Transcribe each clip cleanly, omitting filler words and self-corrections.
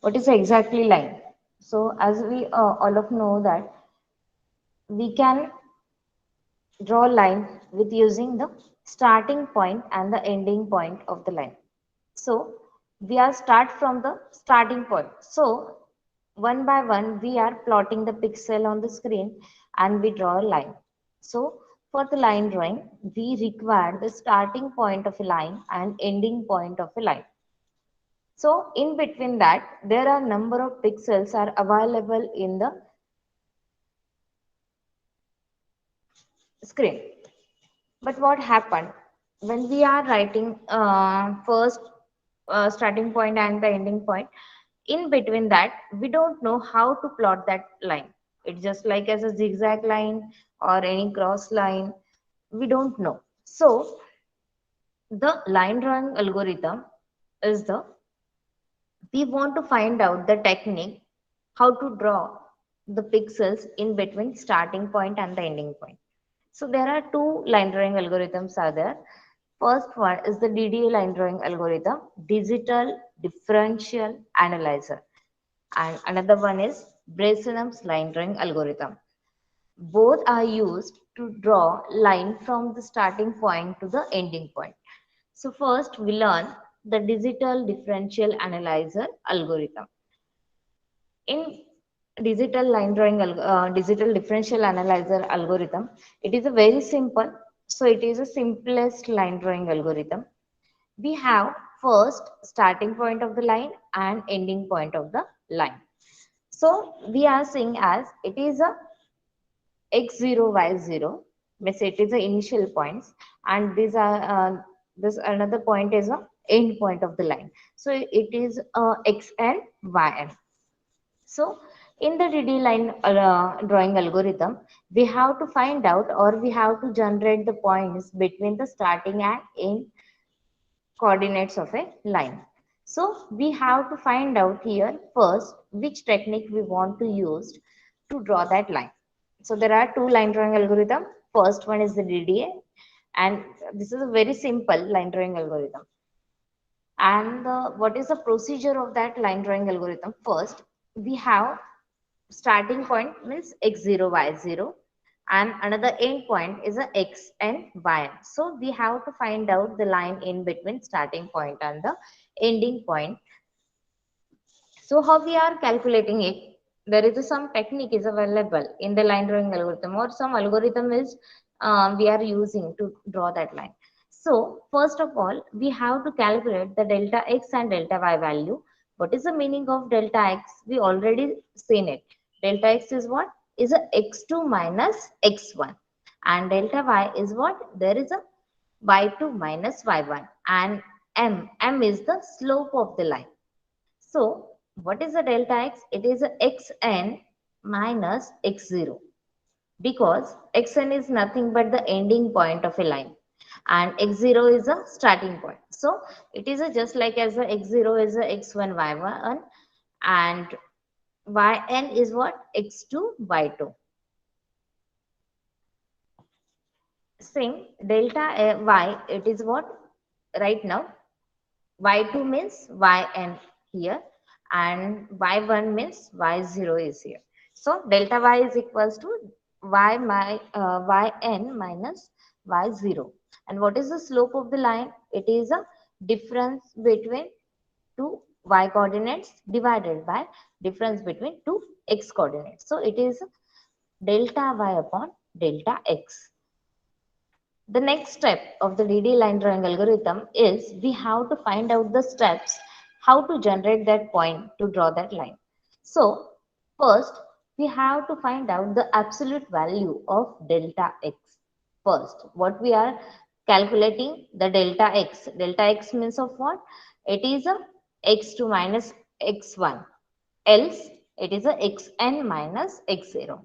What is exactly line? So as we all of know that we can draw line with using the starting point and the ending point of the line. So we are start from the starting point. So one by one we are plotting the pixel on the screen and we draw a line. So for the line drawing, we require the starting point of a line and ending point of a line. So in between that, there are number of pixels are available in the screen. But what happened when we are writing first starting point and the ending point? In between that, we don't know how to plot that line. It's just like as a zigzag line or any cross line. We don't know. So the line drawing algorithm is the we want to find out the technique how to draw the pixels in between starting point and the ending point. So there are two line drawing algorithms are there. First one is the DDA line drawing algorithm, digital differential analyzer, and another one is Bresenham's line drawing algorithm. Both are used to draw line from the starting point to the ending point. So first we learn the digital differential analyzer algorithm. In digital differential analyzer algorithm, it is a very simple. So it is a simplest line drawing algorithm. We have first starting point of the line and ending point of the line. So we are seeing as it is a x0 y0, means it is the initial points, and these are this another point is a end point of the line. So it is x and yn. So in the DD line drawing algorithm, we have to find out or we have to generate the points between the starting and end coordinates of a line. So we have to find out here first which technique we want to use to draw that line. So there are two line drawing algorithm. First one is the DDA, and this is a very simple line drawing algorithm. And what is the procedure of that line drawing algorithm? First, we have starting point means x0 y0, and another end point is a x and y. So we have to find out the line in between starting point and the ending point. So how we are calculating it? There is some technique is available in the line drawing algorithm, or some algorithm is we are using to draw that line. So first of all, we have to calculate the delta x and delta y value. What is the meaning of delta x? We already seen it. Delta x is what? Is a x2 minus x1. And delta y is what? There is a y2 minus y1. And m is the slope of the line. So what is the delta x? It is a xn minus x0, because xn is nothing but the ending point of a line and x0 is a starting point. So it is a just like as a x0 is a x1 y1 and yn is what? X2 y2. Same delta y, it is what right now? Y2 means yn here and y1 means y0 is here. So delta y is equals to yn minus y0. And what is the slope of the line? It is a difference between two y coordinates divided by difference between two x coordinates. So it is delta y upon delta x. The next step of the DD line drawing algorithm is we have to find out the steps how to generate that point to draw that line. So first we have to find out the absolute value of delta x. First, what we are calculating the delta x. Delta x means of what? It is a x2 minus x1. Else it is a xn minus x0,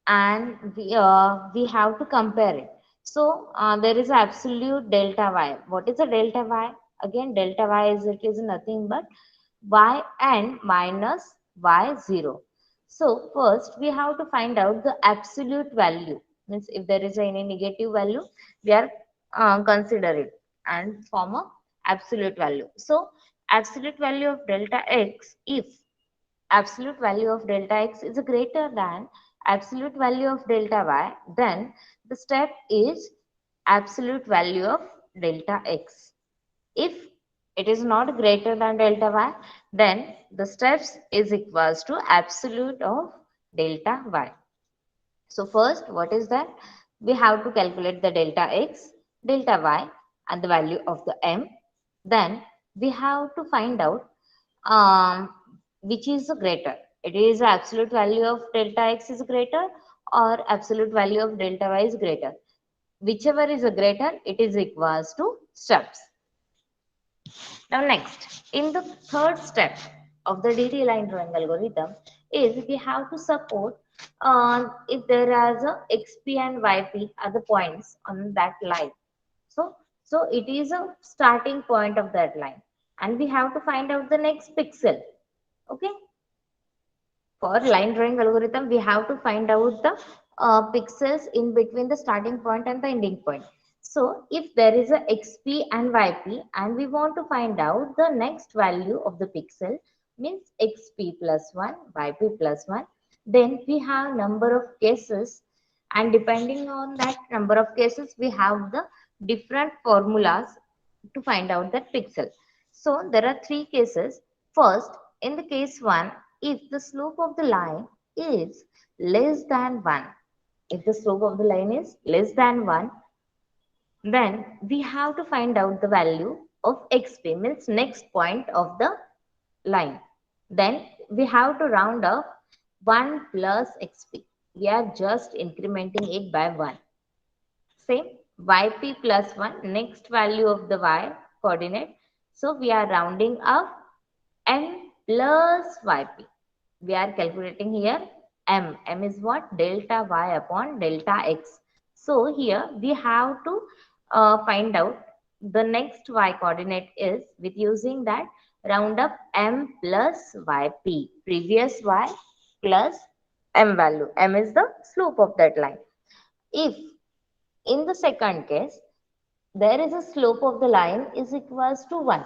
and we have to compare it. So there is absolute delta y. What is the delta y? Again, delta y is it is nothing but yn minus y0. So first we have to find out the absolute value. Means if there is any negative value, we are consider it and form a absolute value. So absolute value of delta x, if absolute value of delta x is greater than absolute value of delta y, then the step is absolute value of delta x. If it is not greater than delta y, then the steps is equals to absolute of delta y. So first, what is that? We have to calculate the delta x, delta y, and the value of the m. Then we have to find out um, which is the greater. It is absolute value of delta x is greater or absolute value of delta y is greater. Whichever is a greater, it is equals to steps. Now next, in the third step of the DT line drawing algorithm is we have to support if there is a XP and YP are the points on that line. So, so it is a starting point of that line and we have to find out the next pixel. Okay. For line drawing algorithm, we have to find out the pixels in between the starting point and the ending point. So if there is a XP and YP and we want to find out the next value of the pixel means XP plus 1, YP plus 1, then we have number of cases and depending on that number of cases, we have the different formulas to find out that pixel. So there are three cases. First, in the case 1, if the slope of the line is less than 1, if the slope of the line is less than 1, then we have to find out the value of xp, means next point of the line. Then we have to round off 1 plus xp. We are just incrementing it by 1. Same yp plus 1, next value of the y coordinate. So we are rounding up m plus yp. We are calculating here m. M is what? Delta y upon delta x. So here we have to find out the next y coordinate is with using that round up m plus yp. Previous y plus m value. M is the slope of that line. If in the second case, there is a slope of the line is equals to 1.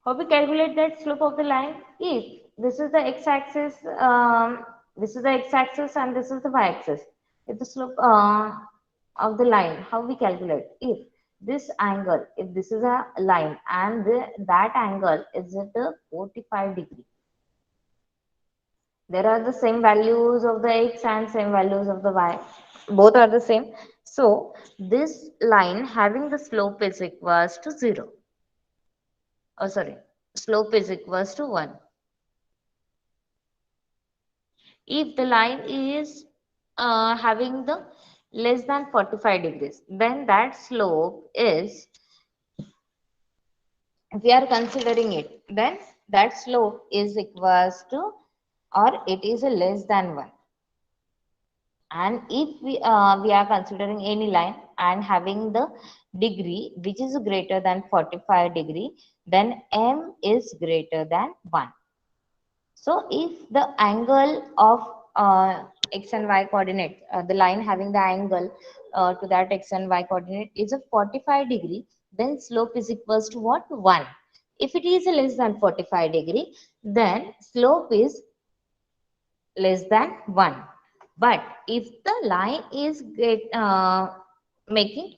How we calculate that slope of the line? If this is the x-axis, this is the x-axis and this is the y-axis. If the slope of the line, how we calculate? If this angle, if this is a line and that angle is at a 45 degree, there are the same values of the x and same values of the y. Both are the same. So this line having the slope is equals to 0. Oh, sorry. Slope is equals to 1. If the line is having the less than 45 degrees, then that slope is, if we are considering it, then that slope is equals to or it is a less than 1. And if we are considering any line and having the degree which is greater than 45 degree, then m is greater than 1. So if the angle of x and y coordinate, the line having the angle to that x and y coordinate is a 45 degree, then slope is equals to what? 1. If it is less than 45 degree, then slope is less than 1. But if the line is making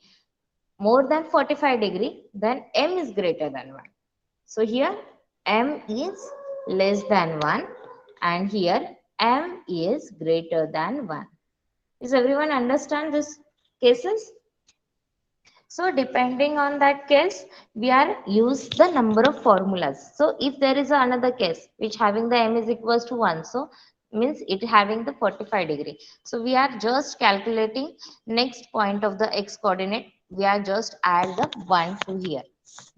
more than 45 degree, then m is greater than 1. So here m is less than 1 and here m is greater than 1. Is everyone understand this cases? So depending on that case, we are use the number of formulas. So if there is another case which having the m is equals to 1, so means it having the 45 degree. So we are just calculating next point of the x coordinate. We are just add the 1 to here.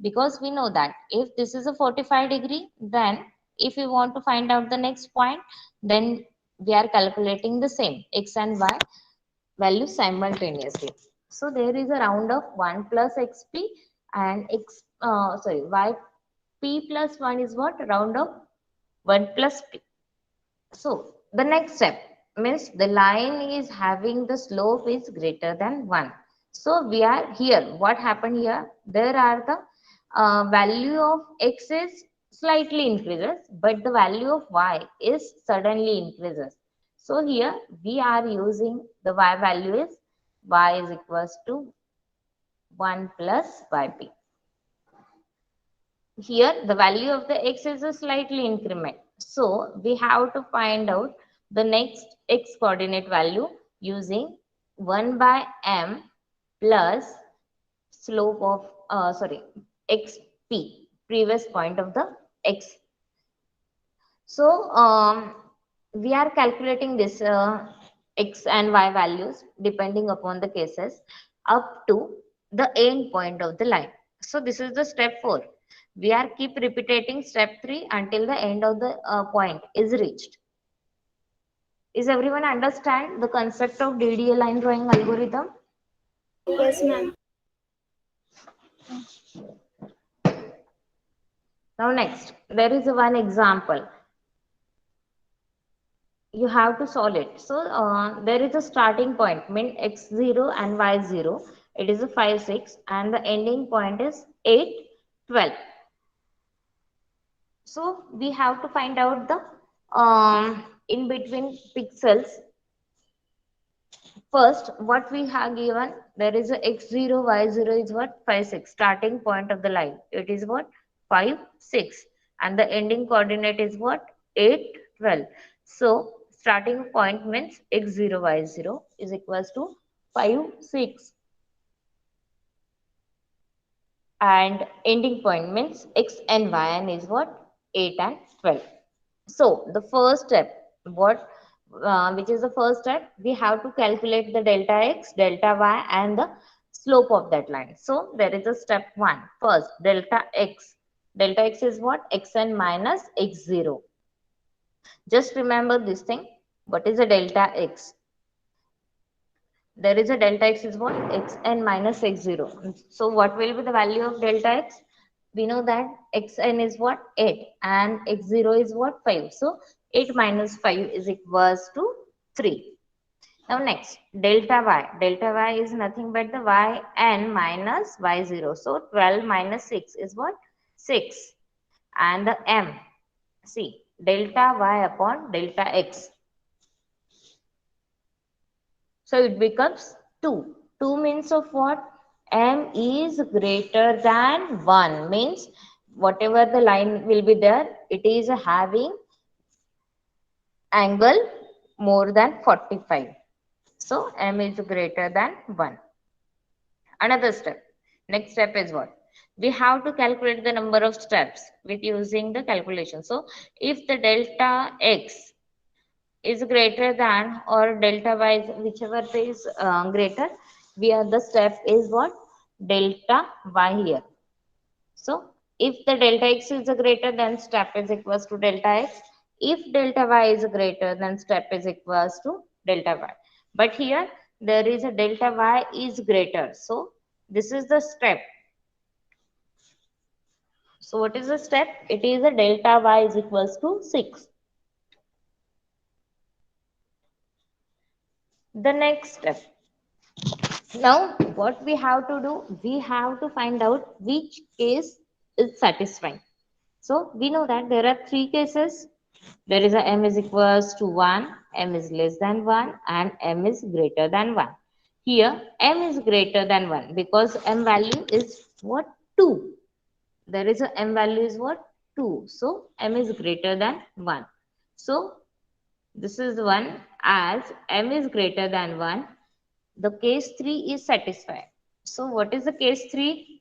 Because we know that if this is a 45 degree, then if we want to find out the next point, then we are calculating the same x and y values simultaneously. So there is a round of 1 plus xp and yp plus 1 is what? Round of 1 plus p. So the next step means the line is having the slope is greater than 1. So we are here. What happened here? There are the value of x is slightly increases, but the value of y is suddenly increases. So here we are using the y value is y is equals to 1 plus yp. Here the value of the x is a slightly increment. So we have to find out the next x coordinate value using 1 by m plus slope of xp, previous point of the x. So we are calculating this x and y values depending upon the cases up to the end point of the line. So this is the step 4. We are keep repeating step 3 until the end of the point is reached. Is everyone understand the concept of DDA line drawing algorithm? Yes, ma'am. Now next, there is one example. You have to solve it. So there is a starting point, mean x0 and y0. It is a 5, 6, and the ending point is 8, 12. So we have to find out the in between pixels. First, what we have given, there is a x0, y0 is what? 5, 6. Starting point of the line. It is what? 5, 6. And the ending coordinate is what? 8, 12. So, starting point means x0, y0 is equals to 5, 6. And ending point means x and yn is what? 8 and 12. So the first step, which is the first step, we have to calculate the delta x, delta y, and the slope of that line. So there is a step 1. First, delta x. Delta x is what? Xn minus x0. Just remember this thing. What is a delta x? There is a delta x is what? Xn minus x0. So what will be the value of delta x? We know that xn is what? 8 and x0 is what? 5. So 8 minus 5 is equals to 3. Now next, delta y. Delta y is nothing but the yn minus y0. So 12 minus 6 is what? 6. And the m. See, delta y upon delta x. So it becomes 2. 2 means of what? M is greater than 1 means whatever the line will be there, it is having angle more than 45. So M is greater than 1. Another step. Next step is what? We have to calculate the number of steps with using the calculation. So if the delta x is greater than or delta y whichever is greater, we are the step is what? Delta y here. So if the delta x is greater, then step is equals to delta x. If delta y is greater, then step is equals to delta y. But here there is a delta y is greater. So this is the step. So what is the step? It is a delta y is equals to 6. The next step. Now, what we have to do, we have to find out which case is satisfying. So, we know that there are 3 cases. There is a m is equals to 1, m is less than 1, and m is greater than 1. Here, m is greater than 1 because m value is what? 2. There is a m value is what? 2. So, m is greater than 1. So, this is 1 as m is greater than 1. The case 3 is satisfied. So what is the case 3?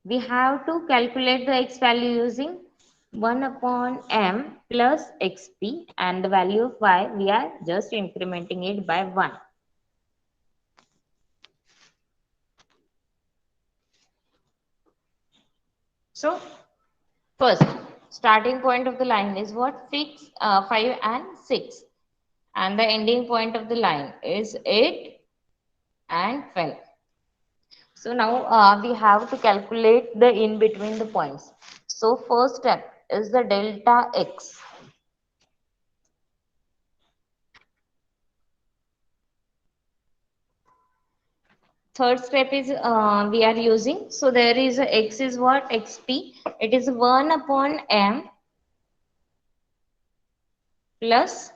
We have to calculate the x value using 1 upon m plus xp, and the value of y we are just incrementing it by 1. So first starting point of the line is what? 5 and 6, and the ending point of the line is 8 and 12. So now we have to calculate the in between the points. So first step is the delta x. Third step is we are using. So there is a x is what? xp. It is 1 upon m plus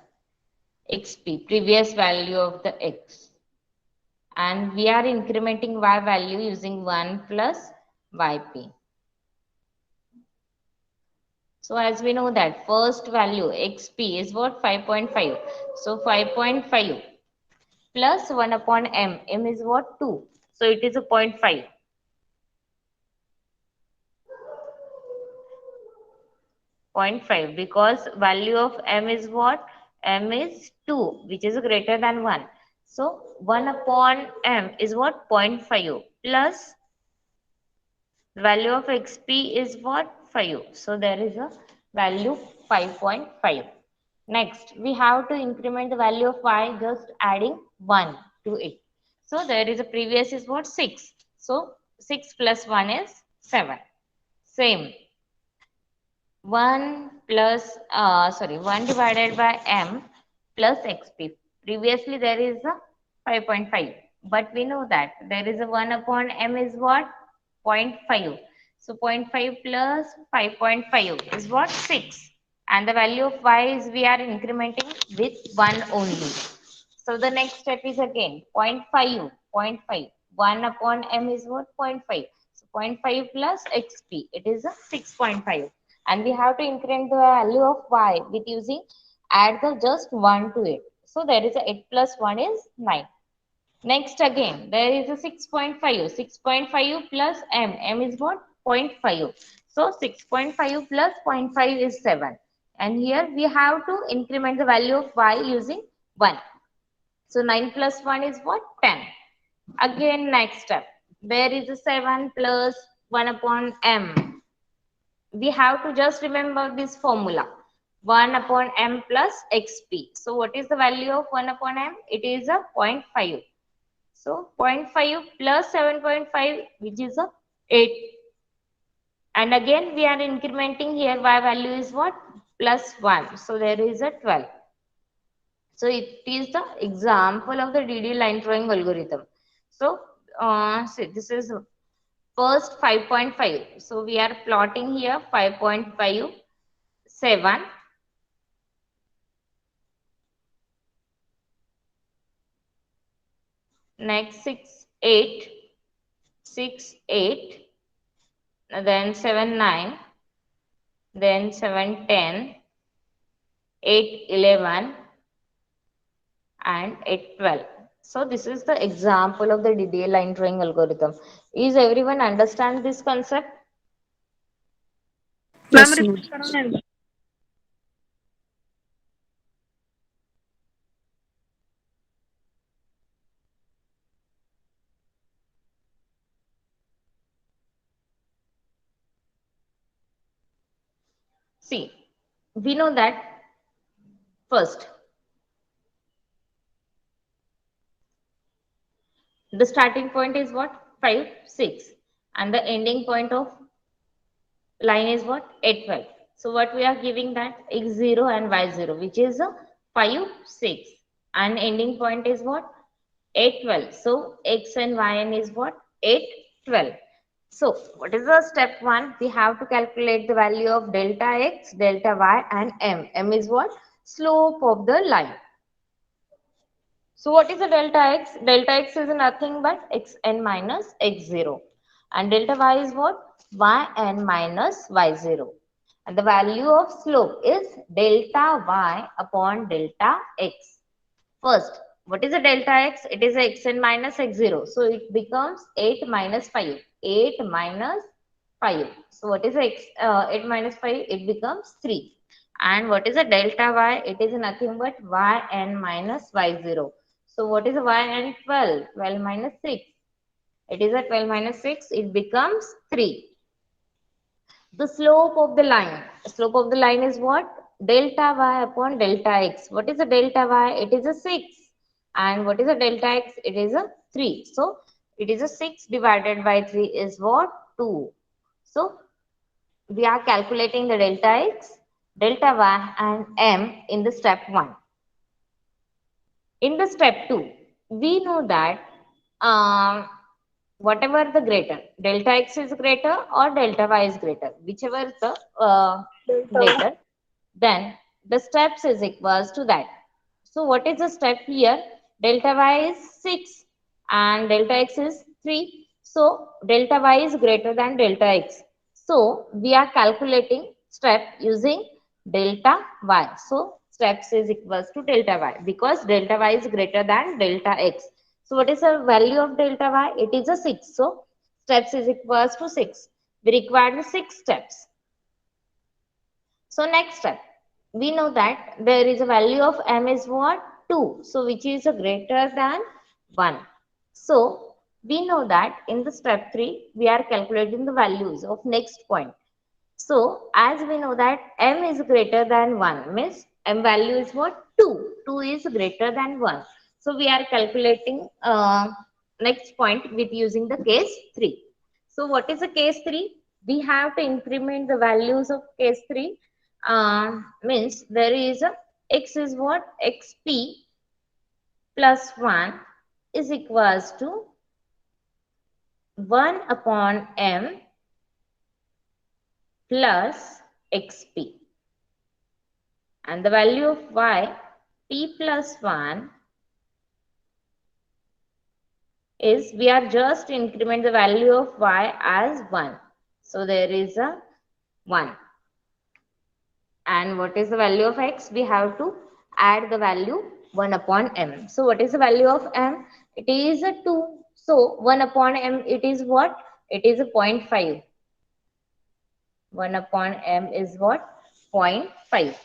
xp, previous value of the x. And we are incrementing y value using 1 plus yp. So as we know that first value xp is what? 5.5. So 5.5 plus 1 upon m. M is what? 2. So it is a 0.5. 0.5 because value of m is what? M is 2, which is greater than 1. So 1 upon m is what? 0.5 plus value of xp is what? 5. So there is a value 5.5. Next, we have to increment the value of y just adding 1 to it. So there is a previous is what? 6. So 6 plus 1 is 7. Same. 1 divided by m plus xp. Previously there is a 5.5, but we know that there is a 1 upon m is what? 0.5. So 0.5 plus 5.5 is what? 6. And the value of y is we are incrementing with 1 only. So the next step is again 0.5, 0.5. 1 upon m is what? 0.5. So 0.5 plus xp, it is a 6.5. And we have to increment the value of y with using add the just 1 to it. So there is a 8 plus 1 is 9. Next again, there is a 6.5. 6.5 plus m. M is what? 0.5. So 6.5 plus 0.5 is 7. And here we have to increment the value of y using 1. So 9 plus 1 is what? 10. Again, next step. There is a 7 plus 1 upon m. We have to just remember this formula. 1 upon m plus xp. So what is the value of 1 upon m? It is a 0.5. So 0.5 plus 7.5, which is a 8. And again, we are incrementing here. Y value is what? Plus 1. So there is a 12. So it is the example of the DD line drawing algorithm. So see, this is first 5.5. So we are plotting here 5.5, 7. Next 6, 8, 6, 8. Then 7, 9. Then 7, 10. 8, 11. And 8, 12. So this is the example of the DDA line drawing algorithm. Is everyone understand this concept? Ma'am Yes, ma'am. Repeat करो ना एक बार। See, we know that first, the starting point is what? 5, 6. And the ending point of line is what? 8, 12. So what we are giving that? X0 and Y0, which is a 5, 6. And ending point is what? 8, 12. So X and Yn is what? 8, 12. So what is the step 1? We have to calculate the value of delta X, delta Y and M. M is what? Slope of the line. So what is the delta X? Delta X is nothing but Xn minus X0. And delta Y is what? Yn minus Y0. And the value of slope is delta Y upon delta X. First, what is the delta X? It is Xn minus X0. So it becomes 8 minus 5. 8 minus 5. So what is X? 8 minus 5? It becomes 3. And what is the delta Y? It is nothing but Yn minus Y0. So what is y and 12? 12 minus 6. It is a 12 minus 6. It becomes 3. The slope of the line. Slope of the line is what? Delta y upon delta x. What is the delta y? It is a 6. And what is the delta x? It is a 3. So it is a 6 divided by 3 is what? 2. So we are calculating the delta x, delta y and m in the step 1. In the step 2, we know that whatever the greater, delta x is greater or delta y is greater, whichever the Delta Y. greater, then the steps is equals to that. So what is the step here? Delta y is 6 and delta x is 3. So delta y is greater than delta x. So we are calculating step using delta y. So steps is equals to delta y because delta y is greater than delta x. So what is the value of delta y? It is a 6. So steps is equals to 6. We require the 6 steps. So next step, we know that there is a value of m is what? 2. So which is a greater than 1. So we know that in the step 3, we are calculating the values of next point. So as we know that m is greater than 1, means m value is what? 2. 2 is greater than 1. So we are calculating next point with using the case 3. So what is the case 3? We have to increment the values of case 3. Means there is a x is what? Xp plus 1 is equals to 1 upon m plus xp. And the value of y, p plus 1 is, we are just increment the value of y as 1. So there is a 1. And what is the value of x? We have to add the value 1 upon m. So what is the value of m? It is a 2. So 1 upon m, it is what? It is a 0.5. 1 upon m is what? 0.5.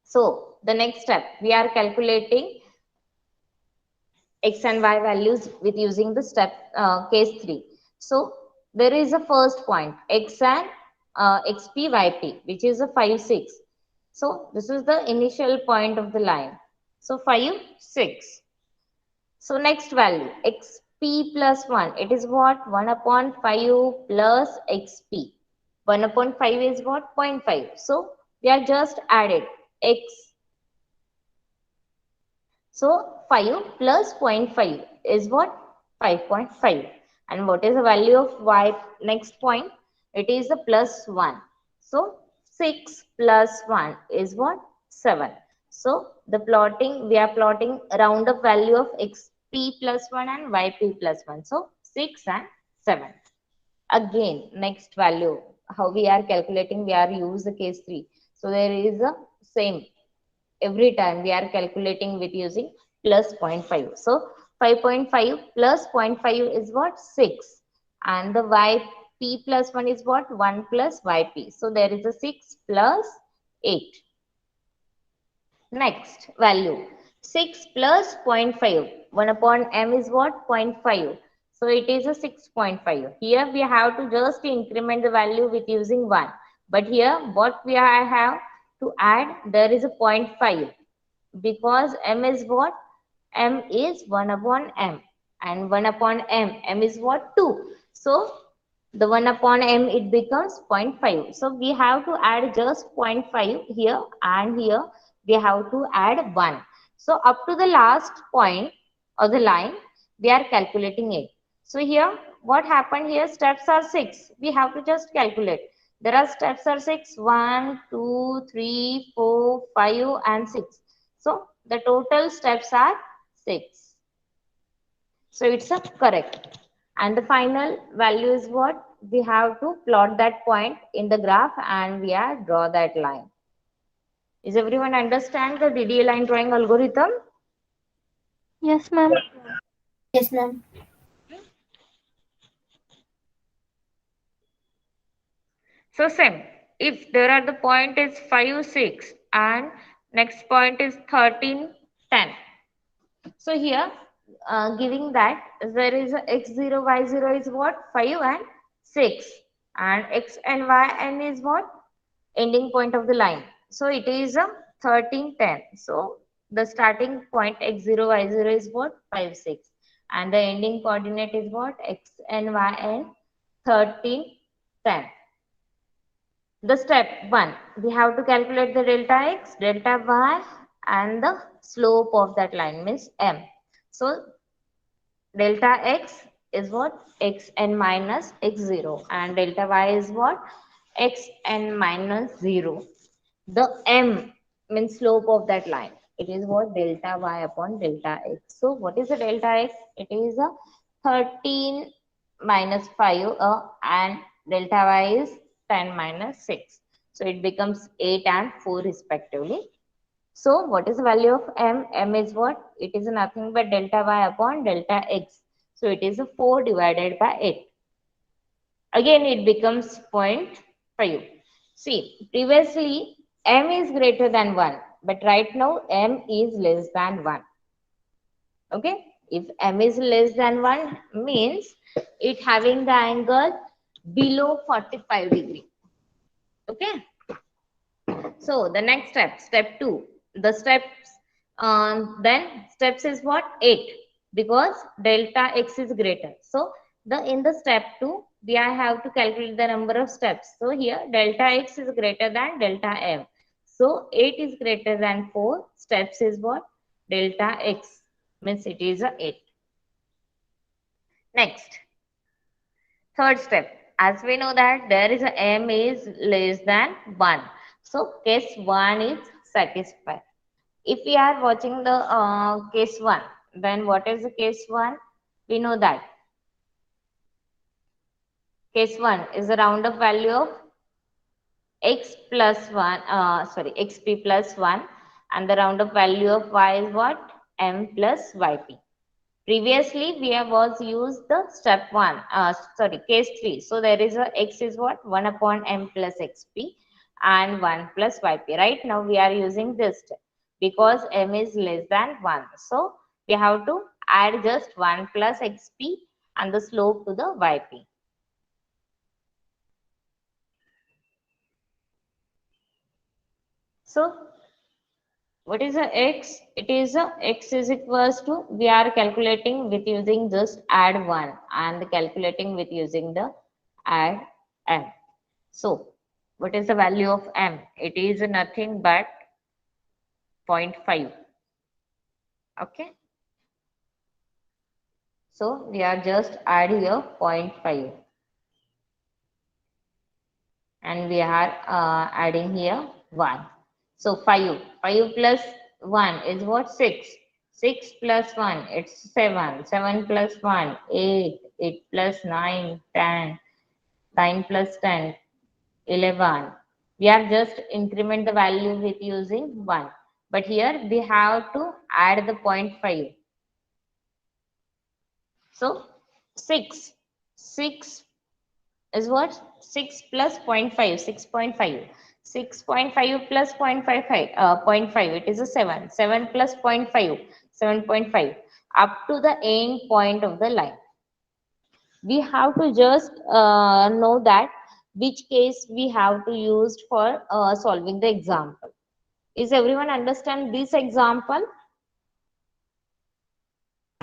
So the next step, we are calculating x and y values with using the step case 3. So there is a first point x and xp yp, which is a 5 6. So this is the initial point of the line. So 5 6. So next value xp plus 1, it is what? 1 upon 5 plus xp. 1 upon 5 is what? 0.5. So we are just added x. So 5 plus 0.5 is what? 5.5. And what is the value of y next point? It is the plus 1. So 6 plus 1 is what? 7. So the plotting, we are plotting round up value of xp plus 1 and yp plus 1. So 6 and 7. Again, next value, how we are calculating, we are use the case 3. So there is a same, every time we are calculating with using plus zero point 0.5. So 5.5 plus zero point 0.5 is what? 6. And the yp plus 1 is what? 1 plus yp. So there is a 6 plus 8. Next value 6 plus zero point 0.5. 1 upon m is what? 0.5. So it is a 6.5. Here we have to just increment the value with using 1. But here what we have to add, there is a 0.5 because m is what? M is 1 upon m and 1 upon m is what? 2. So the 1 upon m, it becomes 0.5. So we have to add just 0.5 here and here we have to add 1. So up to the last point of the line, we are calculating it. So here what happened here? Steps are 6. We have to just calculate. There are steps are 6. 1, 2, 3, 4, 5 and 6. So the total steps are 6. So it's a correct. And the final value is what? We have to plot that point in the graph and we are draw that line. Is everyone understand the DDA line drawing algorithm? Yes, ma'am. Yes, ma'am. So same. If there are the point is 5, 6 and next point is 13, 10. So here, giving that there is a x0, y0 is what? 5 and 6. And x and yn is what? Ending point of the line. So it is a 13, 10. So the starting point x0, y0 is what? 5, 6. And the ending coordinate is what? X and yn 13, 10. The step 1, we have to calculate the delta x, delta y and the slope of that line means m. So delta x is what? Xn minus x0, and delta y is what? Xn minus 0. The m means slope of that line. It is what? Delta y upon delta x. So what is the delta x? It is a 13 minus 5 and delta y is 10 minus 6. So it becomes 8 and 4 respectively. So what is the value of m? M is what? It is nothing but delta y upon delta x. So it is a 4 divided by 8. Again it becomes zero point 0.5. See, previously m is greater than 1, but right now m is less than 1. Okay, if m is less than 1 means it having the angle below 45 degree. Okay, so the next step, step 2, the steps, then steps is what? 8, because delta x is greater. So the in the step 2, we have to calculate the number of steps. So here delta x is greater than delta m. So 8 is greater than 4. Steps is what? Delta x means it is a 8. Next, third step. As we know that there is a m is less than 1. So case 1 is satisfied. If we are watching the case 1, then what is the case 1? We know that case 1 is a round-up value of x plus 1, xp plus 1, and the round-up value of y is what? M plus yp. Previously, we have was used the step 1, case 3. So there is a x is what? 1 upon m plus xp and 1 plus yp. Right now, we are using this step because m is less than 1. So we have to add just 1 plus xp and the slope to the yp. So what is a x? It is a x is equals to, we are calculating with using just add 1 and calculating with using the add m. So what is the value of m? It is nothing but 0.5. Okay. So we are just add here 0.5 and we are adding here 1. So 5 plus 1 is what? 6. 6 plus 1, it's 7. 7 plus 1, 8. 8 plus 9, 10. 9 plus 10, 11. We have just increment the value with using 1. But here we have to add the 0.5. So 6. 6 is what? 6 plus 0.5, 6.5. 6.5 plus 0.55, 0.5, it is a 7. 7 plus 0.5, 7.5, up to the end point of the line. We have to just know that which case we have to use for solving the example. Is everyone understand this example?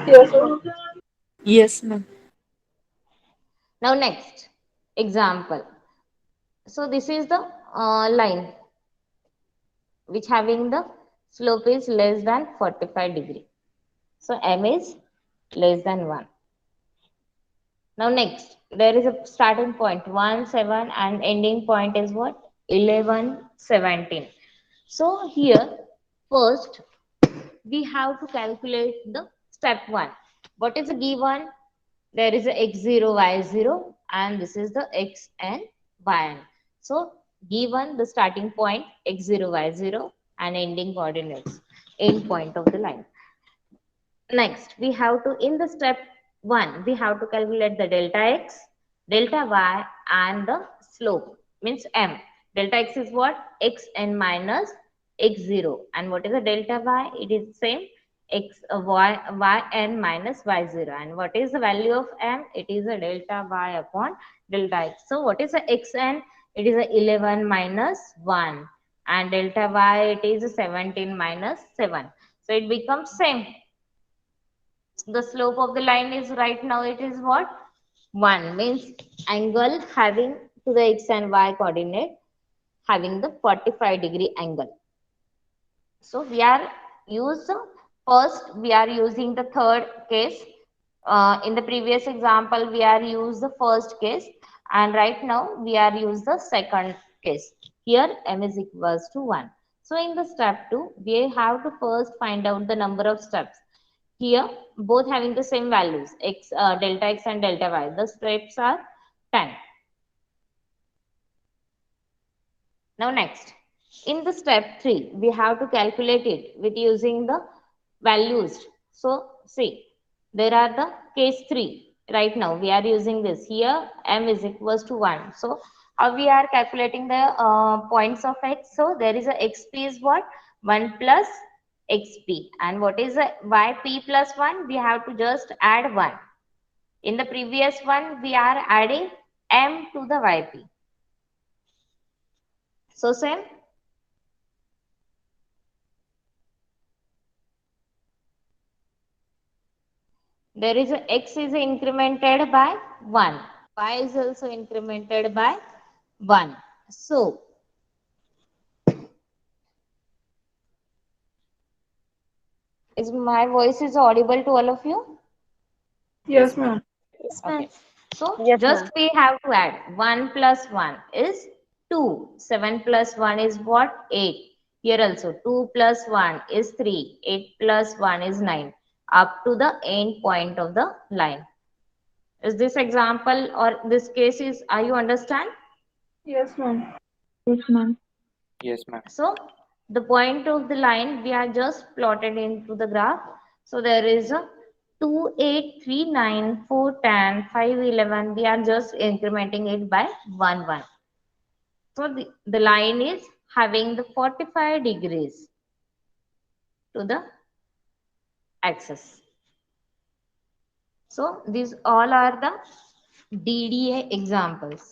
Yes, ma'am. Yes, ma'am. Now next example. So this is the line which having the slope is less than 45 degree. So m is less than 1. Now next, there is a starting point 1, 7 and ending point is what? 11, 17. So here first we have to calculate the step 1. What is the given? There is a x0, y0 and this is the x and yn. So given the starting point x0, y0 and ending coordinates, end point of the line. Next, we have to, in the step 1, we have to calculate the delta x, delta y and the slope, means m. Delta x is what? Xn minus x0. And what is the delta y? It is same yn minus y0. And what is the value of m? It is a delta y upon delta x. So what is the xn? It is a 11 minus 1. And delta y, it is a 17 minus 7. So it becomes same. The slope of the line is right now it is what? 1, means angle having to the x and y coordinate having the 45 degree angle. So we are use first we are using the third case In the previous example, we are use the first case, and right now we are use the second case. Here m is equals to 1. So in the step 2, we have to first find out the number of steps. Here, both having the same values, x, delta x and delta y. The steps are 10. Now next, in the step 3, we have to calculate it with using the values. So see, there are the case 3. Right now, we are using this. Here, m is equals to 1. So we are calculating the points of x. So there is a xp is what? 1 plus xp. And what is the yp plus 1? We have to just add 1. In the previous one, we are adding m to the yp. So same. There is a x is incremented by 1. Y is also incremented by 1. So, is my voice is audible to all of you? Yes, ma'am. Yes, ma'am. Okay. So, Yes, just ma'am. we have to add 1 plus 1 is 2. 7 plus 1 is what? 8. Here also 2 plus 1 is 3. 8 plus 1 is 9. Up to the end point of the line. Is this example or this case is, are you understand? Yes, ma'am. Yes, ma'am. Yes, ma'am. So the point of the line we are just plotted into the graph. So there is a 2, 8, 3, 9, 4, 10, 5, 11. We are just incrementing it by 1, 1. So the line is having the 45 degrees to the axis. So these all are the DDA examples.